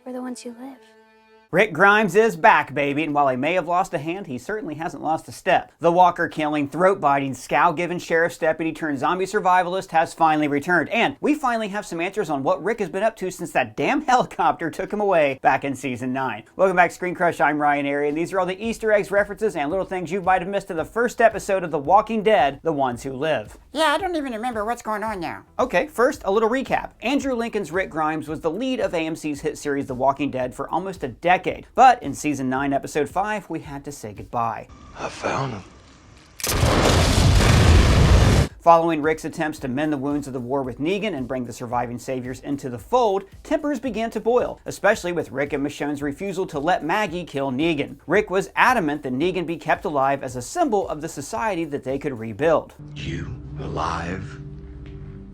we're the ones who live. Rick Grimes is back, baby, and while he may have lost a hand, he certainly hasn't lost a step. The walker-killing, throat-biting, scowl-giving sheriff's deputy turned zombie survivalist has finally returned, and we finally have some answers on what Rick has been up to since that damn helicopter took him away back in Season 9. Welcome back to ScreenCrush, I'm Ryan Airy, and these are all the Easter eggs, references, and little things you might have missed in the first episode of The Walking Dead, The Ones Who Live. Yeah, I don't even remember what's going on now. Okay, first, a little recap. Andrew Lincoln's Rick Grimes was the lead of AMC's hit series The Walking Dead for almost a decade. But in Season 9, Episode 5, we had to say goodbye. I found him. Following Rick's attempts to mend the wounds of the war with Negan and bring the surviving saviors into the fold, tempers began to boil, especially with Rick and Michonne's refusal to let Maggie kill Negan. Rick was adamant that Negan be kept alive as a symbol of the society that they could rebuild. You alive?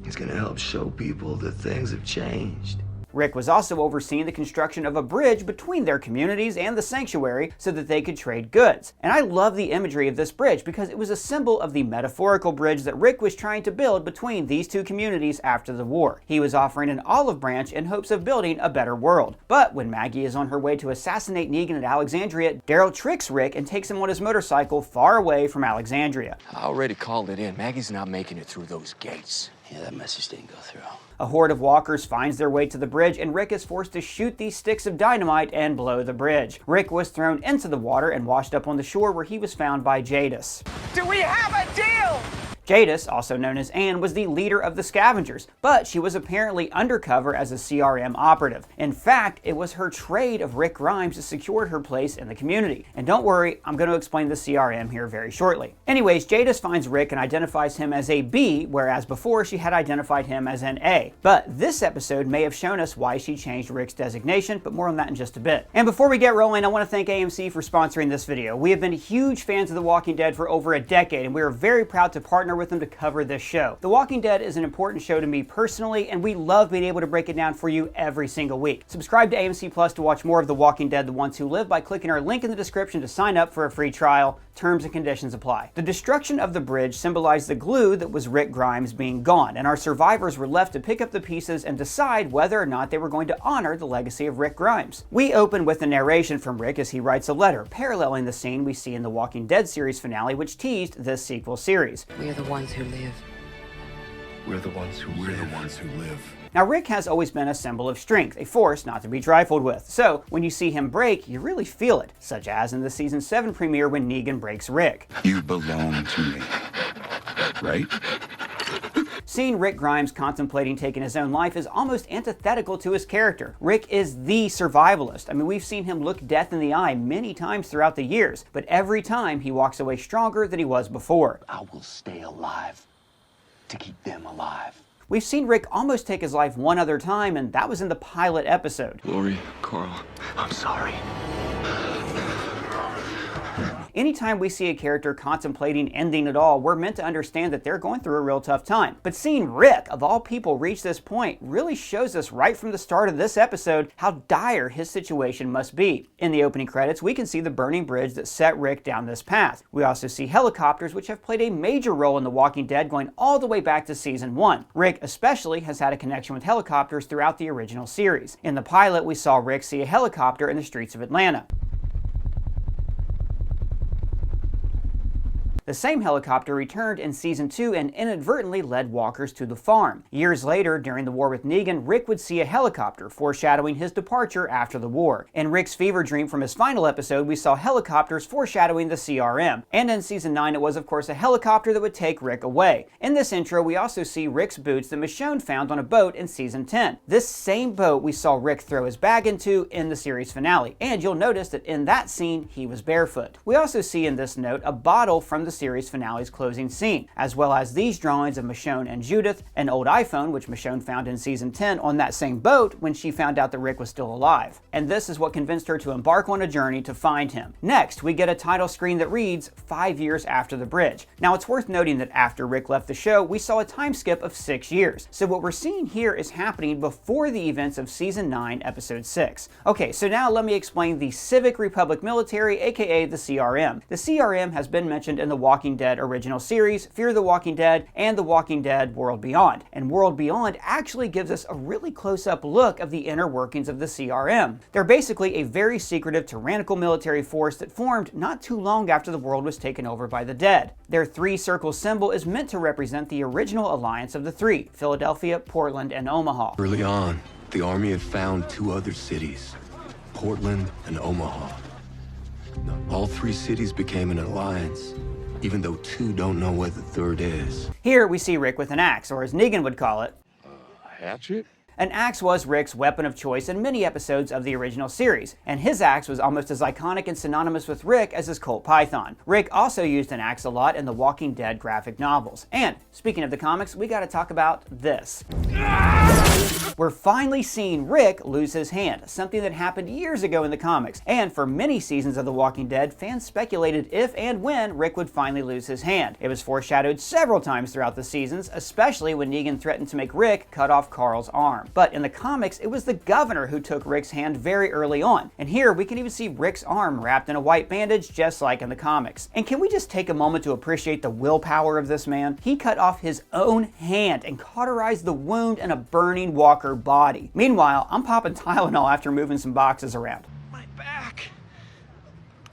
It's gonna help show people that things have changed. Rick was also overseeing the construction of a bridge between their communities and the sanctuary so that they could trade goods. And I love the imagery of this bridge because it was a symbol of the metaphorical bridge that Rick was trying to build between these two communities after the war. He was offering an olive branch in hopes of building a better world. But when Maggie is on her way to assassinate Negan at Alexandria, Daryl tricks Rick and takes him on his motorcycle far away from Alexandria. I already called it in. Maggie's not making it through those gates. Yeah, that message didn't go through. A horde of walkers finds their way to the bridge, and Rick is forced to shoot these sticks of dynamite and blow the bridge. Rick was thrown into the water and washed up on the shore, where he was found by Jadis. Do we have a deal? Jadis, also known as Anne, was the leader of the scavengers, but she was apparently undercover as a CRM operative. In fact, it was her trade of Rick Grimes that secured her place in the community. And don't worry, I'm going to explain the CRM here very shortly. Anyways, Jadis finds Rick and identifies him as a B, whereas before she had identified him as an A. But this episode may have shown us why she changed Rick's designation, but more on that in just a bit. And before we get rolling, I want to thank AMC for sponsoring this video. We have been huge fans of The Walking Dead for over a decade, and we are very proud to partner with them to cover this show. The Walking Dead is an important show to me personally, and we love being able to break it down for you every single week. Subscribe to AMC Plus to watch more of The Walking Dead, The Ones Who Live by clicking our link in the description to sign up for a free trial. Terms and conditions apply. The destruction of the bridge symbolized the glue that was Rick Grimes being gone, and our survivors were left to pick up the pieces and decide whether or not they were going to honor the legacy of Rick Grimes. We open with a narration from Rick as he writes a letter, paralleling the scene we see in the Walking Dead series finale, which teased this sequel series. We are the ones who live. We're the ones who live. Now, Rick has always been a symbol of strength, a force not to be trifled with. So, when you see him break, you really feel it, such as in the Season 7 premiere when Negan breaks Rick. You belong to me, right? Seeing Rick Grimes contemplating taking his own life is almost antithetical to his character. Rick is the survivalist. I mean, we've seen him look death in the eye many times throughout the years, but every time he walks away stronger than he was before. I will stay alive to keep them alive. We've seen Rick almost take his life one other time, and that was in the pilot episode. Lori, Carl, I'm sorry. Anytime we see a character contemplating ending it all, we're meant to understand that they're going through a real tough time. But seeing Rick, of all people, reach this point really shows us right from the start of this episode how dire his situation must be. In the opening credits, we can see the burning bridge that set Rick down this path. We also see helicopters, which have played a major role in The Walking Dead going all the way back to Season 1. Rick especially has had a connection with helicopters throughout the original series. In the pilot, we saw Rick see a helicopter in the streets of Atlanta. The same helicopter returned in Season 2 and inadvertently led walkers to the farm. Years later, during the war with Negan, Rick would see a helicopter, foreshadowing his departure after the war. In Rick's fever dream from his final episode, we saw helicopters foreshadowing the CRM. And in Season 9, it was of course a helicopter that would take Rick away. In this intro, we also see Rick's boots that Michonne found on a boat in Season 10. This same boat we saw Rick throw his bag into in the series finale. And you'll notice that in that scene, he was barefoot. We also see in this note a bottle from the series finale's closing scene, as well as these drawings of Michonne and Judith, an old iPhone which Michonne found in Season 10 on that same boat when she found out that Rick was still alive. And this is what convinced her to embark on a journey to find him. Next, we get a title screen that reads 5 years after the bridge. Now, it's worth noting that after Rick left the show, we saw a time skip of 6 years. So what we're seeing here is happening before the events of Season 9, Episode 6. Okay, so now let me explain the Civic Republic Military, aka the CRM. The CRM has been mentioned in The Walking Dead original series, Fear the Walking Dead, and The Walking Dead World Beyond. And World Beyond actually gives us a really close-up look of the inner workings of the CRM. They're basically a very secretive, tyrannical military force that formed not too long after the world was taken over by the dead. Their three-circle symbol is meant to represent the original alliance of the three: Philadelphia, Portland, and Omaha. Early on, the Army had found two other cities, Portland and Omaha. Now, all three cities became an alliance, even though two don't know where the third is. Here we see Rick with an axe, or as Negan would call it, A hatchet? an axe was Rick's weapon of choice in many episodes of the original series, and his axe was almost as iconic and synonymous with Rick as his Colt Python. Rick also used an axe a lot in the Walking Dead graphic novels. And speaking of the comics, we gotta talk about this. We're finally seeing Rick lose his hand, something that happened years ago in the comics. And for many seasons of The Walking Dead, fans speculated if and when Rick would finally lose his hand. It was foreshadowed several times throughout the seasons, especially when Negan threatened to make Rick cut off Carl's arm. But in the comics, it was the governor who took Rick's hand very early on. And here we can even see Rick's arm wrapped in a white bandage, just like in the comics. And can we just take a moment to appreciate the willpower of this man? He cut off his own hand and cauterized the wound in a burning Walker body. Meanwhile, I'm popping Tylenol after moving some boxes around. My back!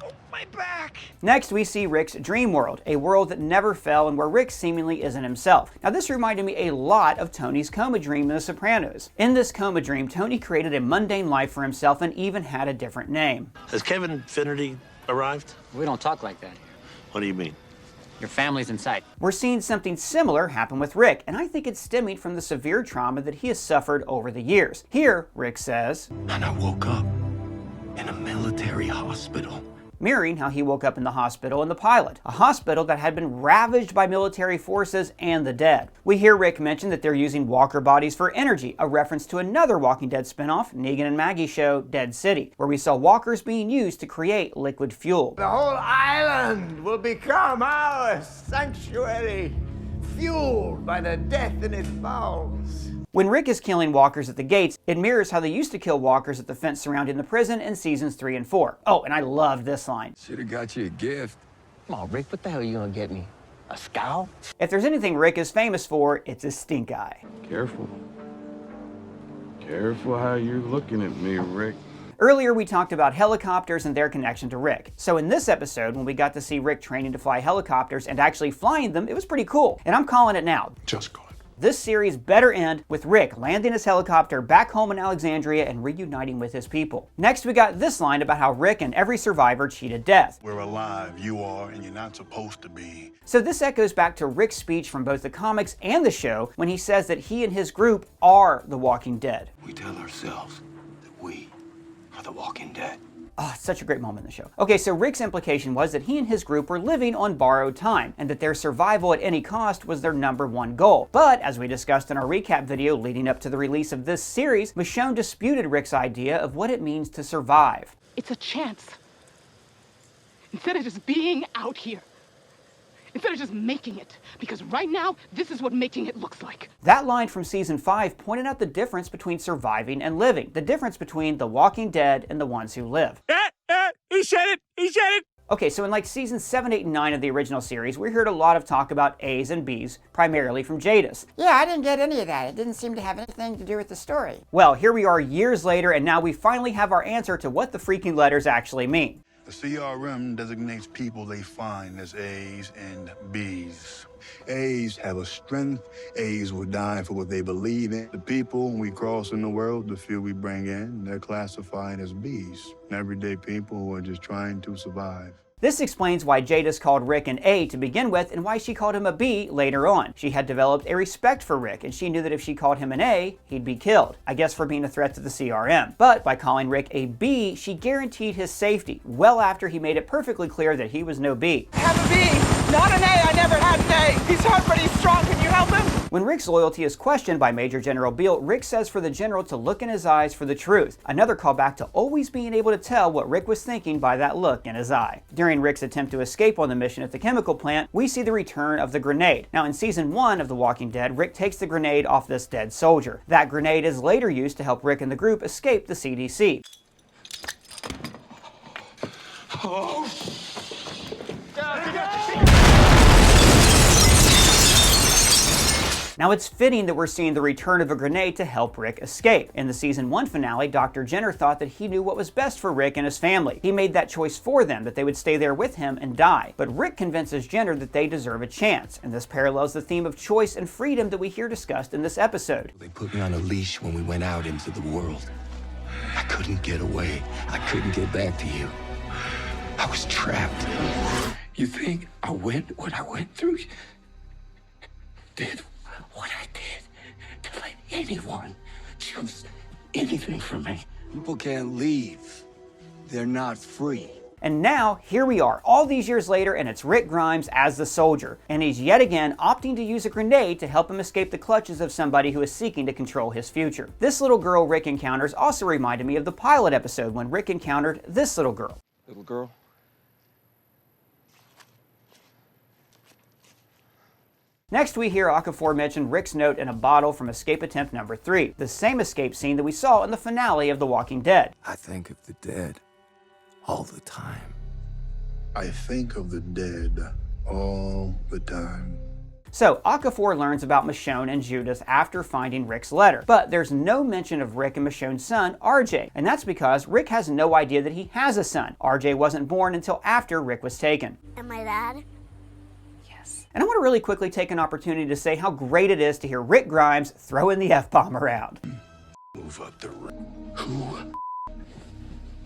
Oh, my back! Next, we see Rick's dream world, a world that never fell and where Rick seemingly isn't himself. Now, this reminded me a lot of Tony's coma dream in The Sopranos. In this coma dream, Tony created a mundane life for himself and even had a different name. Has Kevin Finnerty arrived? We don't talk like that here. What do you mean? Your family's in sight. We're seeing something similar happen with Rick, and I think it's stemming from the severe trauma that he has suffered over the years. Here, Rick says, And I woke up in a military hospital. mirroring how he woke up in the hospital in the pilot, a hospital that had been ravaged by military forces and the dead. We hear Rick mention that they're using walker bodies for energy, a reference to another Walking Dead spinoff, Negan and Maggie's show, Dead City, where we saw walkers being used to create liquid fuel. The whole island will become our sanctuary, fueled by the death in its bowels. When Rick is killing walkers at the gates, it mirrors how they used to kill walkers at the fence surrounding the prison in seasons 3 and 4. Oh, and I love this line. Should've got you a gift. Come on, Rick, what the hell are you gonna get me? A scowl? If there's anything Rick is famous for, it's his stink eye. Careful. Careful how you're looking at me, Rick. Earlier, we talked about helicopters and their connection to Rick. So in this episode, when we got to see Rick training to fly helicopters and actually flying them, it was pretty cool. And I'm calling it now. Just call it. This series better end with Rick landing his helicopter back home in Alexandria and reuniting with his people. Next, we got this line about how Rick and every survivor cheated death. We're alive, you are, and you're not supposed to be. So this echoes back to Rick's speech from both the comics and the show when he says that he and his group are the Walking Dead. We tell ourselves that we are the Walking Dead. Oh, it's such a great moment in the show. Okay, so Rick's implication was that he and his group were living on borrowed time, and that their survival at any cost was their #1 goal. But, as we discussed in our recap video leading up to the release of this series, Michonne disputed Rick's idea of what it means to survive. It's a chance. Instead of just being out here. Instead of just making it. Because right now, this is what making it looks like. That line from season 5 pointed out the difference between surviving and living, the difference between the Walking Dead and the ones who live. He said it! He said it! Okay, so in like seasons 7, 8, and 9 of the original series, we heard a lot of talk about A's and B's, primarily from Jadis. Yeah, I didn't get any of that. It didn't seem to have anything to do with the story. Well, here we are years later, and now we finally have our answer to what the freaking letters actually mean. The CRM designates people they find as A's and B's. A's have a strength. A's will die for what they believe in. The people we cross in the world, the few we bring in, they're classified as B's. Everyday people who are just trying to survive. This explains why Jadis called Rick an A to begin with and why she called him a B later on. She had developed a respect for Rick, and she knew that if she called him an A, he'd be killed. I guess for being a threat to the CRM. But by calling Rick a B, she guaranteed his safety, well after he made it perfectly clear that he was no B. I have a B, not an A. I never had an A. He's hurt, but he's strong. Can you help him? When Rick's loyalty is questioned by Major General Beale, Rick says for the general to look in his eyes for the truth. Another callback to always being able to tell what Rick was thinking by that look in his eye. During Rick's attempt to escape on the mission at the chemical plant, we see the return of the grenade. Now in season 1 of The Walking Dead, Rick takes the grenade off this dead soldier. That grenade is later used to help Rick and the group escape the CDC. Oh. Now it's fitting that we're seeing the return of a grenade to help Rick escape. In the season 1 finale, Dr. Jenner thought that he knew what was best for Rick and his family. He made that choice for them, that they would stay there with him and die. But Rick convinces Jenner that they deserve a chance, and this parallels the theme of choice and freedom that we hear discussed in this episode. They put me on a leash when we went out into the world. I couldn't get away. I couldn't get back to you. I was trapped. You think I went what I went through? Did what I did to let anyone choose anything from me? People can't leave. They're not free. And now, here we are, all these years later, and it's Rick Grimes as the soldier. And he's yet again opting to use a grenade to help him escape the clutches of somebody who is seeking to control his future. This little girl Rick encounters also reminded me of the pilot episode when Rick encountered this little girl. Little girl? Next, we hear Okafor mention Rick's note in a bottle from escape attempt number 3, the same escape scene that we saw in the finale of The Walking Dead. I think of the dead all the time. I think of the dead all the time. So, Okafor learns about Michonne and Judith after finding Rick's letter, but there's no mention of Rick and Michonne's son, RJ, and that's because Rick has no idea that he has a son. RJ wasn't born until after Rick was taken. And my dad? And I want to really quickly take an opportunity to say how great it is to hear Rick Grimes throwing the F-bomb around. Move up the who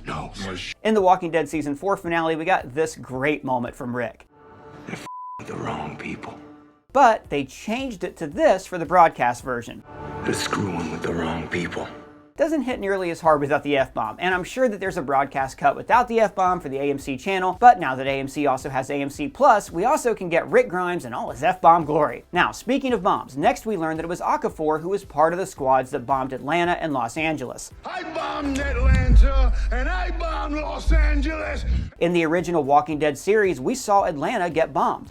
knows? In The Walking Dead Season 4 finale, we got this great moment from Rick. They're with the wrong people. But they changed it to this for the broadcast version. They're screwing with the wrong people. Doesn't hit nearly as hard without the F-bomb, and I'm sure that there's a broadcast cut without the F-bomb for the AMC channel, but now that AMC also has AMC Plus, we also can get Rick Grimes in all his F-bomb glory. Now, speaking of bombs, next we learned that it was Okafor who was part of the squads that bombed Atlanta and Los Angeles. I bombed Atlanta and I bombed Los Angeles. In the original Walking Dead series, we saw Atlanta get bombed.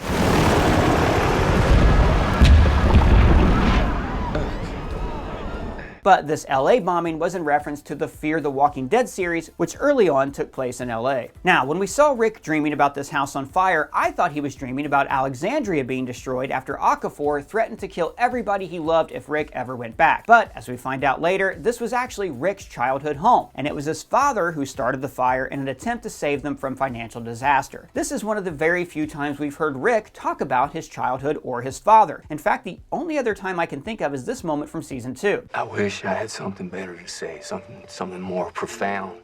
But this LA bombing was in reference to the Fear the Walking Dead series, which early on took place in LA. Now, when we saw Rick dreaming about this house on fire, I thought he was dreaming about Alexandria being destroyed after Okafor threatened to kill everybody he loved if Rick ever went back. But as we find out later, this was actually Rick's childhood home, and it was his father who started the fire in an attempt to save them from financial disaster. This is one of the very few times we've heard Rick talk about his childhood or his father. In fact, the only other time I can think of is this moment from season 2. I wish I had something better to say, something more profound.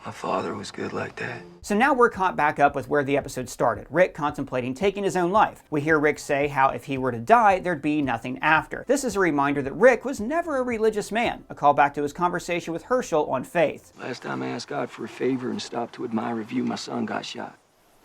My father was good like that. So now we're caught back up with where the episode started, Rick contemplating taking his own life. We hear Rick say how if he were to die, there'd be nothing after. This is a reminder that Rick was never a religious man, a callback to his conversation with Herschel on faith. Last time I asked God for a favor and stopped to admire a view, my son got shot.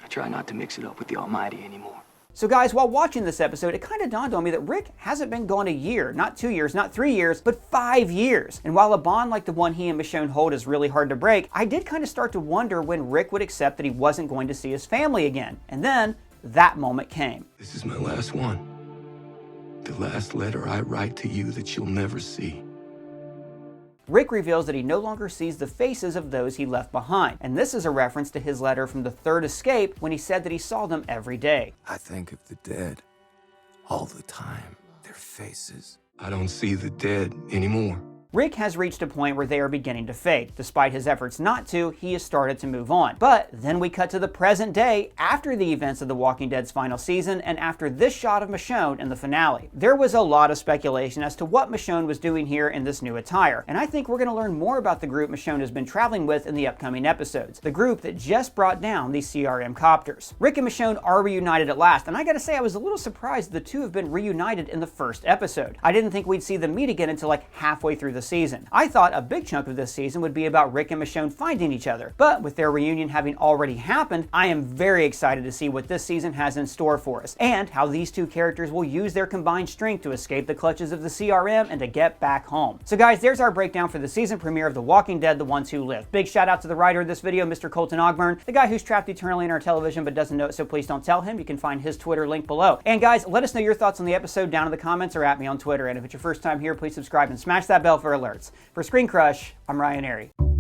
I try not to mix it up with the Almighty anymore. So guys, while watching this episode, it kind of dawned on me that Rick hasn't been gone a year, not 2 years, not 3 years, but 5 years. And while a bond like the one he and Michonne hold is really hard to break, I did kind of start to wonder when Rick would accept that he wasn't going to see his family again. And then, that moment came. This is my last one. The last letter I write to you that you'll never see. Rick reveals that he no longer sees the faces of those he left behind, and this is a reference to his letter from the third escape when he said that he saw them every day. I think of the dead all the time. Their faces. I don't see the dead anymore. Rick has reached a point where they are beginning to fade. Despite his efforts not to, he has started to move on. But then we cut to the present day after the events of The Walking Dead's final season and after this shot of Michonne in the finale. There was a lot of speculation as to what Michonne was doing here in this new attire, and I think we're going to learn more about the group Michonne has been traveling with in the upcoming episodes, the group that just brought down these CRM copters. Rick and Michonne are reunited at last, and I gotta say I was a little surprised the two have been reunited in the first episode. I didn't think we'd see them meet again until like halfway through the season. I thought a big chunk of this season would be about Rick and Michonne finding each other, but with their reunion having already happened, I am very excited to see what this season has in store for us, and how these two characters will use their combined strength to escape the clutches of the CRM and to get back home. So guys, there's our breakdown for the season premiere of The Walking Dead, The Ones Who Live. Big shout out to the writer of this video, Mr. Colton Ogburn, the guy who's trapped eternally in our television but doesn't know it, so please don't tell him. You can find his Twitter link below. And guys, let us know your thoughts on the episode down in the comments or at me on Twitter, and if it's your first time here, please subscribe and smash that bell for alerts. For ScreenCrush, I'm Ryan Airy.